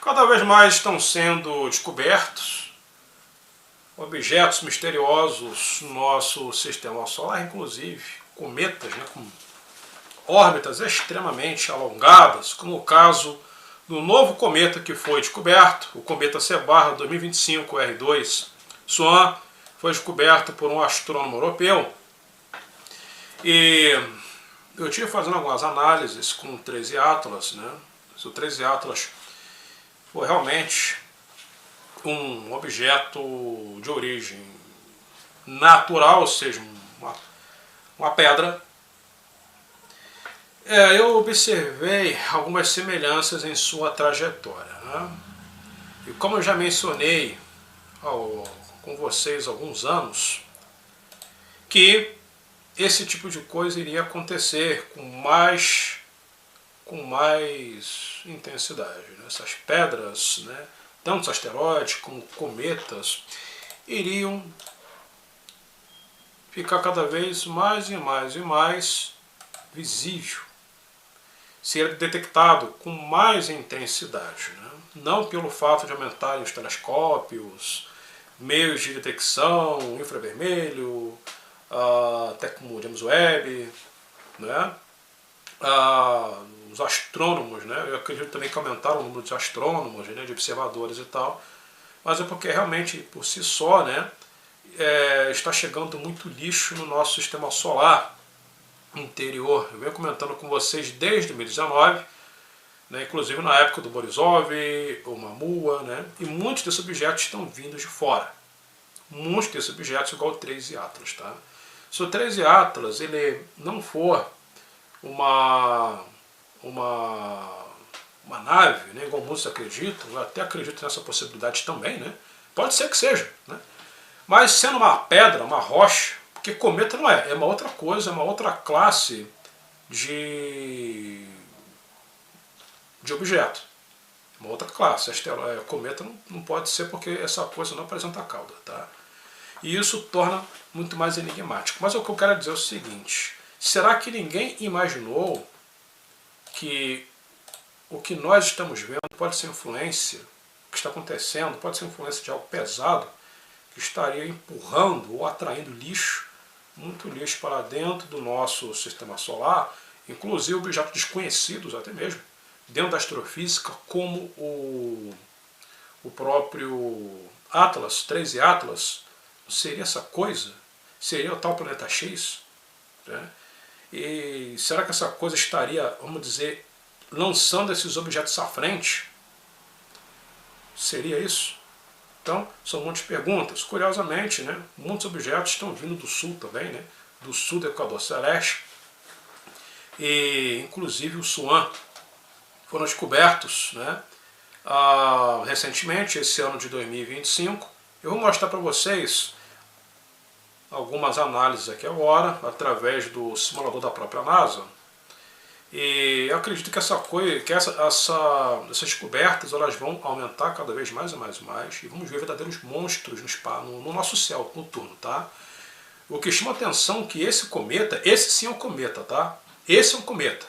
Cada vez mais estão sendo descobertos objetos misteriosos no nosso sistema solar, inclusive cometas, né, com órbitas extremamente alongadas, como o caso do novo cometa que foi descoberto, o cometa C/2025 R2 Swan, foi descoberto por um astrônomo europeu. E eu estive fazendo algumas análises com o 13 Atlas, né? O 13 Atlas foi realmente um objeto de origem natural, ou seja, uma pedra. Eu observei algumas semelhanças em sua trajetória, né? E como eu já mencionei com vocês há alguns anos, que esse tipo de coisa iria acontecer com mais intensidade, né? Essas pedras, né, tanto os asteroides como cometas, iriam ficar cada vez mais e mais visível, ser detectado com mais intensidade, né? Não pelo fato de aumentarem os telescópios, meios de detecção, infravermelho, até como James Webb, né? Os astrônomos, né? Eu acredito também que aumentaram o número de astrônomos, né, de observadores e tal, mas é porque realmente por si só, né, está chegando muito lixo no nosso sistema solar interior. Eu venho comentando com vocês desde 2019, né, inclusive na época do Borisov, o Mamua, né, e muitos desses objetos estão vindo de fora. Muitos desses objetos igual o 13 Atlas. Tá? Se o 13 Atlas ele não for uma nave, né, igual muitos acreditam, eu até acredito nessa possibilidade também, né, pode ser que seja, né, mas sendo uma pedra, uma rocha, porque cometa não é uma outra coisa, é uma outra classe de objeto, uma outra classe. Cometa não pode ser porque essa coisa não apresenta cauda, tá? E isso torna muito mais enigmático. Mas o que eu quero dizer é o seguinte: será que ninguém imaginou que o que nós estamos vendo pode ser influência, o que está acontecendo pode ser influência de algo pesado que estaria empurrando ou atraindo lixo, muito lixo para dentro do nosso sistema solar, inclusive objetos desconhecidos até mesmo, dentro da astrofísica, como o próprio Atlas, 13 Atlas, seria essa coisa? Seria o tal planeta X? Né? E será que essa coisa estaria, vamos dizer, lançando esses objetos à frente? Seria isso? Então, são muitas perguntas. Curiosamente, né, muitos objetos estão vindo do sul também, né, do sul do Equador Celeste, e inclusive o Swan foram descobertos, né, recentemente, esse ano de 2025. Eu vou mostrar para vocês algumas análises aqui agora, através do simulador da própria NASA. E eu acredito que essas descobertas elas vão aumentar cada vez mais e mais, e vamos ver verdadeiros monstros no nosso céu noturno, tá? O que chama atenção é que esse cometa, esse sim é um cometa, tá? Esse é um cometa.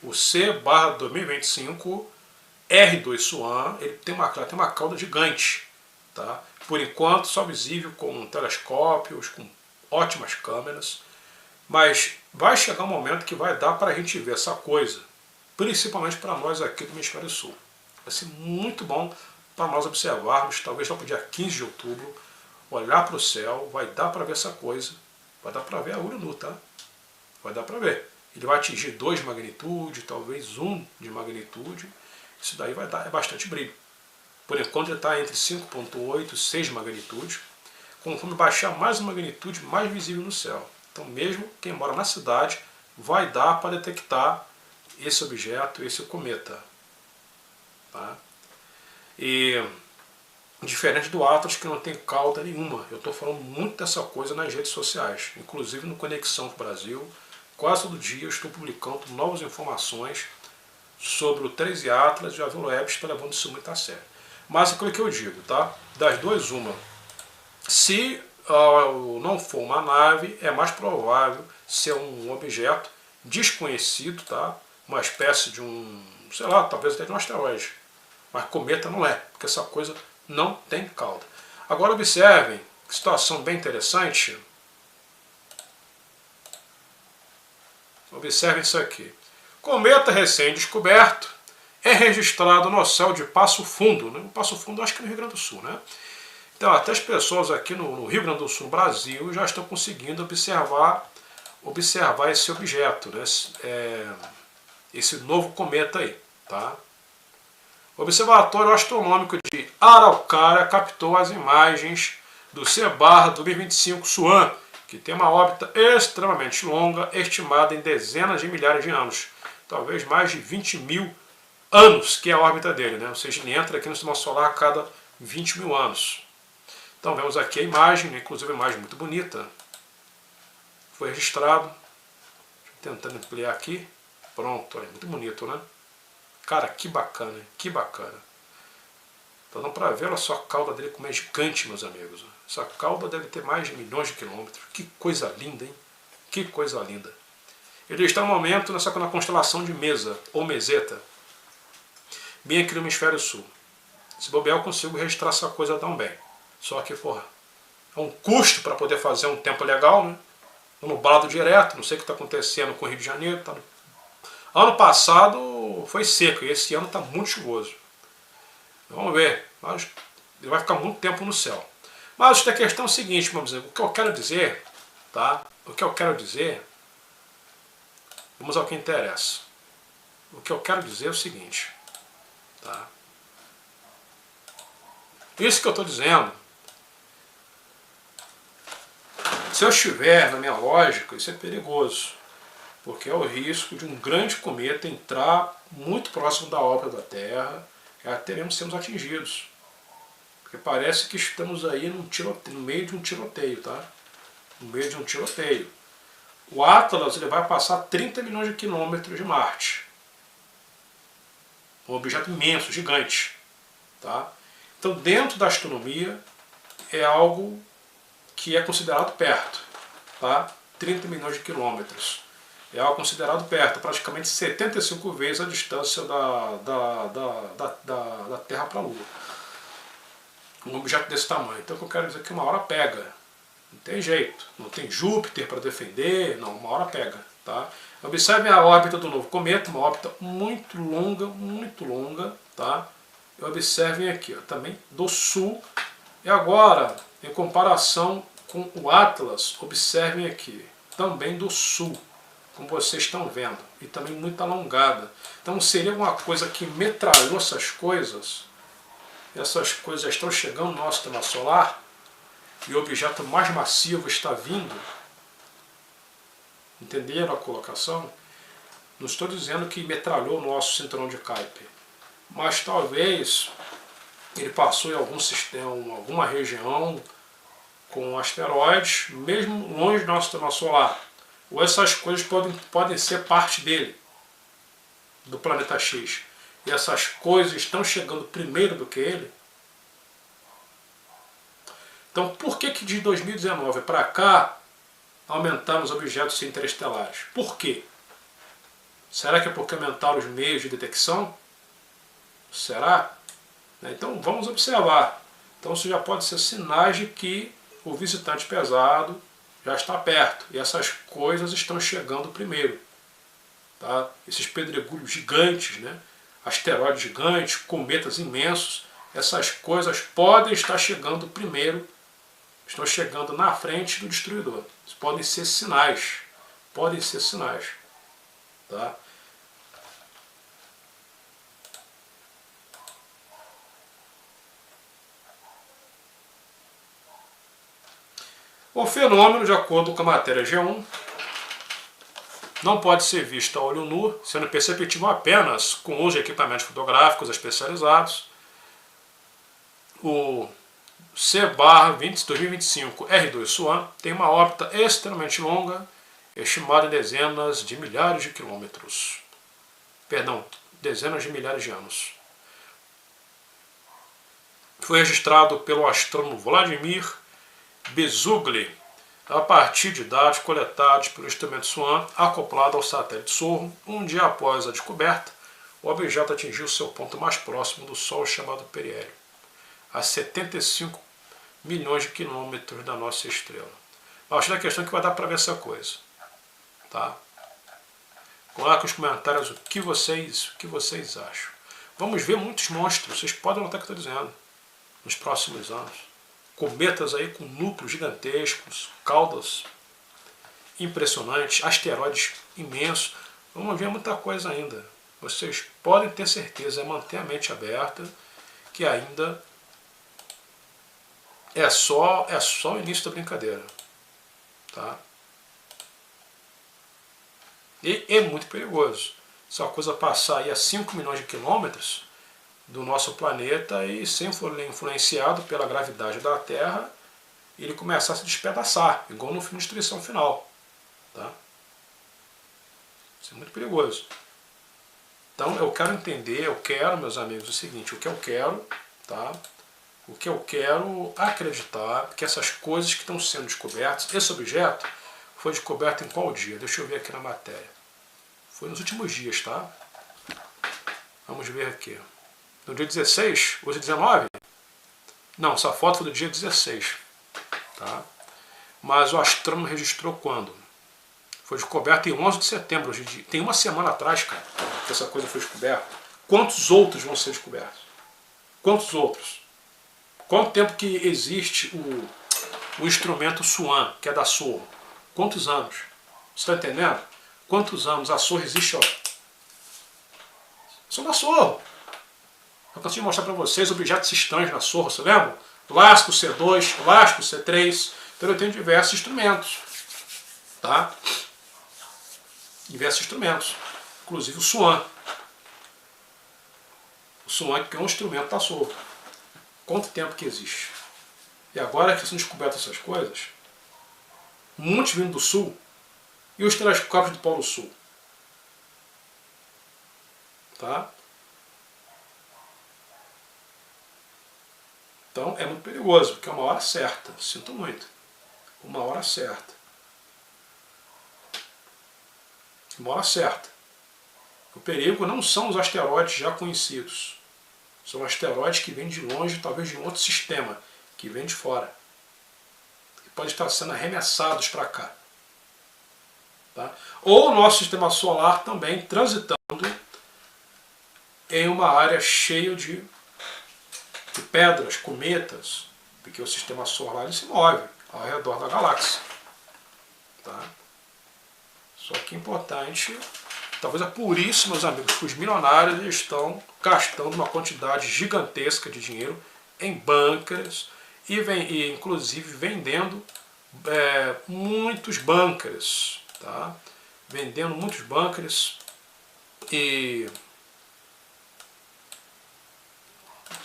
O C/2025 R2 Swan, ele tem uma cauda gigante, tá? Por enquanto só visível com telescópios, com ótimas câmeras, mas vai chegar um momento que vai dar para a gente ver essa coisa, principalmente para nós aqui do Hemisfério Sul. Vai ser muito bom para nós observarmos, talvez lá para o dia 15 de outubro, olhar para o céu, vai dar para ver essa coisa, vai dar para ver a olho nu, tá? Vai dar para ver. Ele vai atingir 2 de magnitude, talvez 1 de magnitude, isso daí vai dar bastante brilho. Por enquanto ele está entre 5,8 e 6 de magnitude. Conforme baixar mais uma magnitude, mais visível no céu. Então mesmo quem mora na cidade vai dar para detectar esse objeto, esse cometa. Tá? E diferente do Atlas, que não tem cauda nenhuma. Eu estou falando muito dessa coisa nas redes sociais, inclusive no Conexão com o Brasil. Quase todo dia eu estou publicando novas informações sobre o 13 Atlas, e a Webb está levando isso muito a sério. Mas aquilo que eu digo, tá? Das duas, uma. Se não for uma nave, é mais provável ser um objeto desconhecido, tá? Uma espécie de sei lá, talvez até de um asteroide. Mas cometa não é, porque essa coisa não tem cauda. Agora observem, que situação bem interessante. Observem isso aqui. Cometa recém-descoberto é registrado no céu de Passo Fundo. Né? O Passo Fundo acho que é no Rio Grande do Sul, né? Então até as pessoas aqui no Rio Grande do Sul, no Brasil, já estão conseguindo observar esse objeto, né? Esse novo cometa aí. Tá? O Observatório Astronômico de Araucária captou as imagens do C/2025 Swan, que tem uma órbita extremamente longa, estimada em dezenas de milhares de anos, talvez mais de 20 mil anos, que é a órbita dele, né? Ou seja, ele entra aqui no sistema solar a cada 20 mil anos. Então vemos aqui a imagem, né? Inclusive uma imagem muito bonita. Foi registrado. Tentando ampliar aqui. Pronto, olha, muito bonito, né? Cara, que bacana, hein? Que bacana. Então dá para ver, olha só a cauda dele como é gigante, meus amigos. Essa cauda deve ter mais de milhões de quilômetros. Que coisa linda, hein? Que coisa linda. Ele está no momento na constelação de Mesa, ou Meseta, bem aqui no hemisfério sul. Se bobear, eu consigo registrar essa coisa também. Só que, porra, é um custo para poder fazer um tempo legal, né? Nublado direto, não sei o que está acontecendo com o Rio de Janeiro. Tá... Ano passado foi seco e esse ano está muito chuvoso. Vamos ver, mas ele vai ficar muito tempo no céu. Mas a questão é o seguinte, vamos dizer, o que eu quero dizer, tá? O que eu quero dizer, vamos ao que interessa. O que eu quero dizer é o seguinte, tá? Isso que eu estou dizendo, se eu estiver na minha lógica, isso é perigoso, porque é o risco de um grande cometa entrar muito próximo da órbita da Terra, e teremos sermos atingidos. Porque parece que estamos aí no meio de um tiroteio, tá? No meio de um tiroteio. O Atlas ele vai passar 30 milhões de quilômetros de Marte. Um objeto imenso, gigante. Tá? Então, dentro da astronomia, é algo que é considerado perto. Tá? 30 milhões de quilômetros. É algo considerado perto, praticamente 75 vezes a distância da Terra para a Lua. Um objeto desse tamanho. Então, o que eu quero dizer é que uma hora pega. Não tem jeito. Não tem Júpiter para defender. Não, uma hora pega. Tá? Observem a órbita do novo cometa, uma órbita muito longa. Tá? E observem aqui, ó, também do Sul. E agora, em comparação com o Atlas, observem aqui, também do Sul, como vocês estão vendo. E também muito alongada. Então, seria uma coisa que metralhou essas coisas. Essas coisas já estão chegando no nosso sistema solar e o objeto mais massivo está vindo. Entenderam a colocação? Não estou dizendo que metralhou o nosso cinturão de Kuiper, mas talvez ele passou em algum sistema, alguma região com asteroides, mesmo longe do nosso sistema solar. Ou essas coisas podem ser parte dele, do planeta X. E essas coisas estão chegando primeiro do que ele. Então, por que de 2019 para cá aumentaram os objetos interestelares? Por quê? Será que é porque aumentaram os meios de detecção? Será? Então, vamos observar. Então, isso já pode ser sinais de que o visitante pesado já está perto. E essas coisas estão chegando primeiro. Tá? Esses pedregulhos gigantes, né? Asteroides gigantes, cometas imensos, essas coisas podem estar chegando primeiro, estão chegando na frente do destruidor. Isso podem ser sinais, Tá? O fenômeno, de acordo com a matéria G1, não pode ser visto a olho nu, sendo perceptível apenas com uso de equipamentos fotográficos especializados. O C/2025 R2 Swan tem uma órbita extremamente longa, estimada em dezenas de milhares de quilômetros. Perdão, dezenas de milhares de anos. Foi registrado pelo astrônomo Vladimir Bezugli, a partir de dados coletados pelo instrumento Swan acoplado ao satélite Sorro, um dia após a descoberta. o objeto atingiu seu ponto mais próximo do Sol, chamado periélio, a 75 milhões de quilômetros da nossa estrela. Acho que a questão é que vai dar para ver essa coisa. Tá? Coloque nos comentários o que vocês acham. Vamos ver muitos monstros, vocês podem notar o que eu estou dizendo, nos próximos anos. Cometas aí com núcleos gigantescos, caudas impressionantes, asteroides imensos. Vamos ver muita coisa ainda. Vocês podem ter certeza, é manter a mente aberta, que ainda é só o início da brincadeira. Tá? E é muito perigoso. Se a coisa passar aí a 5 milhões de quilômetros do nosso planeta e sem influenciado pela gravidade da Terra, ele começar a se despedaçar, igual no filme de Destruição Final. Tá? Isso é muito perigoso. Então eu quero entender, meus amigos, o seguinte, o que eu quero, tá? O que eu quero acreditar que essas coisas que estão sendo descobertas, esse objeto foi descoberto em qual dia? Deixa eu ver aqui na matéria. Foi nos últimos dias, tá? Vamos ver aqui. No dia 16, hoje é 19? Não, essa foto foi do dia 16. Tá? Mas o astrônomo registrou quando? Foi descoberto em 11 de setembro. Hoje em dia. Tem uma semana atrás, cara, que essa coisa foi descoberta. Quantos outros vão ser descobertos? Quantos outros? Quanto tempo que existe o instrumento Swan, que é da Sorro? Quantos anos? Você está entendendo? Quantos anos a Sorro existe? Ó. São da Sorro. Eu consigo mostrar para vocês objetos estranhos na Sorro, você lembra? Lasco C2, Lasco C3. Então eu tenho diversos instrumentos. Tá? Diversos instrumentos. Inclusive o Swan. O Swan que é um instrumento da Sorro. Quanto tempo que existe? E agora que são descobertas essas coisas, muitos vindo do Sul e os telescópios do Polo Sul. Tá? Então é muito perigoso, porque é uma hora certa. Sinto muito. Uma hora certa. Uma hora certa. O perigo não são os asteroides já conhecidos. São asteroides que vêm de longe, talvez de um outro sistema, que vem de fora. Que podem estar sendo arremessados para cá. Tá? Ou o nosso sistema solar também transitando em uma área cheia de pedras, cometas, porque o sistema solar ele se move ao redor da galáxia. Tá? Só que é importante, talvez é por isso, meus amigos, que os milionários estão gastando uma quantidade gigantesca de dinheiro em bunkers e inclusive vendendo muitos bunkers. Tá? Vendendo muitos bunkers e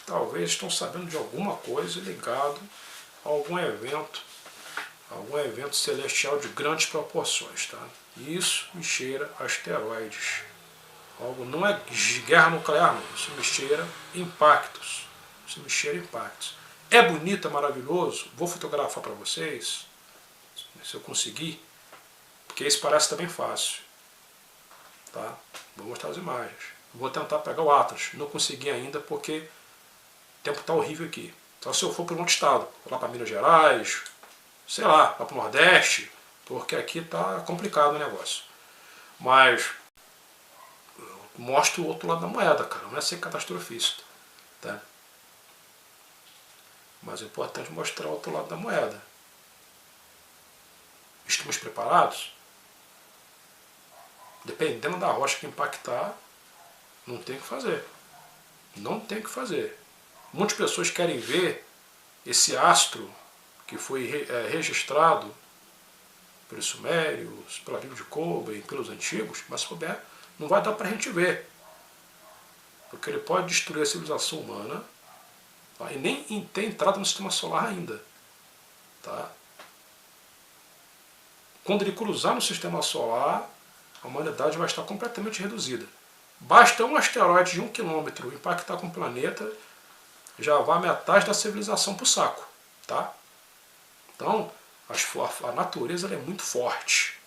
talvez estão sabendo de alguma coisa ligado a algum evento celestial de grandes proporções. Tá? Isso me cheira a asteroides. Algo não é guerra nuclear, não. Isso me cheira impactos. Isso me cheira impactos. É bonito, é maravilhoso. Vou fotografar para vocês, se eu conseguir, porque isso parece também fácil. Tá? Vou mostrar as imagens. Vou tentar pegar o Atlas. Não consegui ainda porque o tempo está horrível aqui. Só se eu for para um outro estado, lá para Minas Gerais, sei lá, lá para o Nordeste, porque aqui está complicado o negócio. Mas mostra o outro lado da moeda, cara. Não é ser catastrofista. Tá? Mas é importante mostrar o outro lado da moeda. Estamos preparados? Dependendo da rocha que impactar, não tem o que fazer. Não tem o que fazer. Muitas pessoas querem ver esse astro que foi registrado pelos sumérios, pela Bíblia de Coben, pelos antigos, mas se puder, não vai dar para a gente ver. Porque ele pode destruir a civilização humana, tá? E nem ter entrado no sistema solar ainda. Tá? Quando ele cruzar no sistema solar, a humanidade vai estar completamente reduzida. Basta um asteroide de 1 km impactar com o planeta, já vai metade da civilização para o saco. Tá? Então, a natureza é muito forte.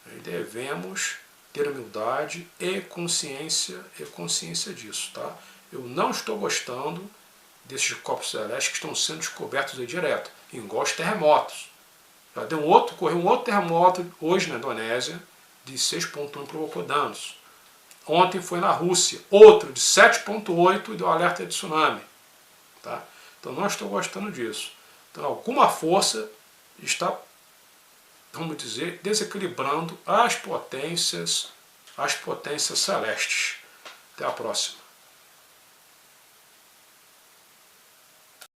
E devemos ter humildade e consciência disso, tá? Eu não estou gostando desses corpos celestes que estão sendo descobertos aí direto, igual os terremotos. Já ocorreu um outro terremoto hoje na Indonésia, de 6,1 provocou danos. Ontem foi na Rússia, outro de 7,8 e deu alerta de tsunami. Tá? Então não estou gostando disso. Então alguma força está, vamos dizer, desequilibrando as potências celestes. Até a próxima.